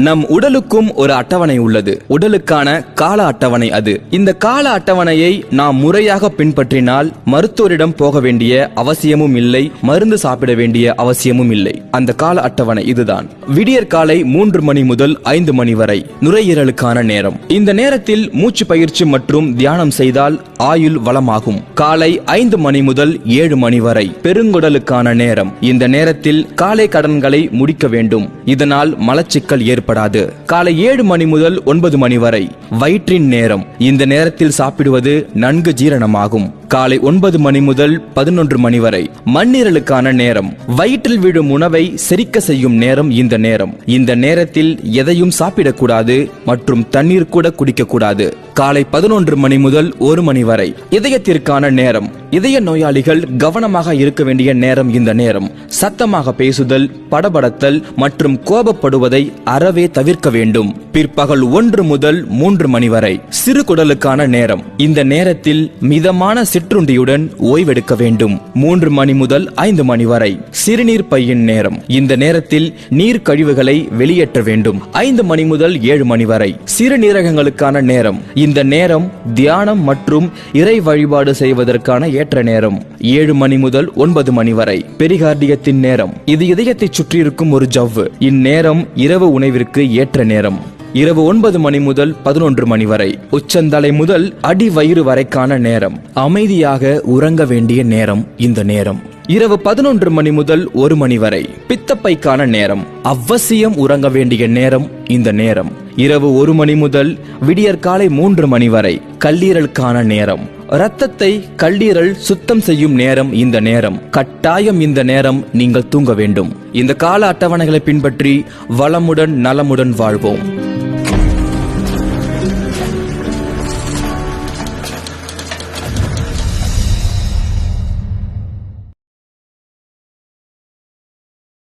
நம் உடலுக்கும் ஒரு அட்டவணை உள்ளது. உடலுக்கான கால அட்டவணை அது. இந்த கால அட்டவணையை நாம் முறையாக பின்பற்றினால் மருத்துவரிடம் போக வேண்டிய அவசியமும் இல்லை, மருந்து சாப்பிட வேண்டிய அவசியமும் இல்லை. அந்த கால அட்டவணை இதுதான். விடியற் காலை 3 மணி முதல் 5 மணி வரை நுரையீரலுக்கான நேரம். இந்த நேரத்தில் மூச்சு பயிற்சி மற்றும் தியானம் செய்தால் ஆயுள் வளமாகும். காலை 5 மணி முதல் 7 மணி வரை பெருங்குடலுக்கான நேரம். இந்த நேரத்தில் காலை கடன்களை முடிக்க வேண்டும். இதனால் மலச்சிக்கல் ஏற்படாது. காலை 7 மணி முதல் 9 மணி வரை வயிற்றின் நேரம். இந்த நேரத்தில் சாப்பிடுவது நன்கு ஜீரணமாகும். காலை 9 மணி முதல் 11 மணி வரை மண்ணீரலுக்கான நேரம். வயிற்றில் விடும் உணவை செரிக்க செய்யும் நேரம் இந்த நேரம். இந்த நேரத்தில் எதையும் சாப்பிடக்கூடாது மற்றும் தண்ணீர் கூட குடிக்க கூடாது. காலை 11 மணி முதல் 1 மணி வரை இதயத்திற்கான நேரம். இதய நோயாளிகள் கவனமாக இருக்க வேண்டிய நேரம் இந்த நேரம். சத்தமாக பேசுதல், படபடத்தல் மற்றும் கோபப்படுவதை அறவே தவிர்க்க வேண்டும். பிற்பகல் 1 முதல் 3 மணி வரை சிறு குடலுக்கான நேரம். இந்த நேரத்தில் மிதமான சிற்றுண்டியுடன் ஓய்வெடுக்க வேண்டும். 3 மணி முதல் 5 மணி வரை சிறுநீர் பையின் நேரம். இந்த நேரத்தில் நீர் கழிவுகளை வெளியேற்ற வேண்டும். 5 மணி முதல் 7 மணி வரை சிறுநீரகங்களுக்கான நேரம். இந்த நேரம் தியானம் மற்றும் இறை வழிபாடு செய்வதற்கான ஏற்ற நேரம். 7 மணி முதல் 9 மணி வரை பெரிகார்டியத்தின் நேரம். இது இதயத்தை சுற்றியிருக்கும் ஒரு ஜவ்வு. இந்நேரம் இரவு உணவிற்கு ஏற்ற நேரம். இரவு 9 மணி முதல் 11 மணி வரை உச்சந்தலை முதல் அடி வயிறு வரைக்கான நேரம். அமைதியாக உறங்க வேண்டிய நேரம் இந்த நேரம். இரவு 11 மணி முதல் 1 மணி வரை பித்தப்பைக்கான நேரம். அவசியம் உறங்க வேண்டிய நேரம் இந்த நேரம். இரவு 1 மணி முதல் விடியற் காலை 3 மணி வரை கல்லீரலுக்கான நேரம். இரத்தத்தை கல்லீரல் சுத்தம் செய்யும் நேரம் இந்த நேரம். கட்டாயம் இந்த நேரம் நீங்கள் தூங்க வேண்டும். இந்த கால அட்டவணைகளை பின்பற்றி வளமுடன் நலமுடன் வாழ்வோம்.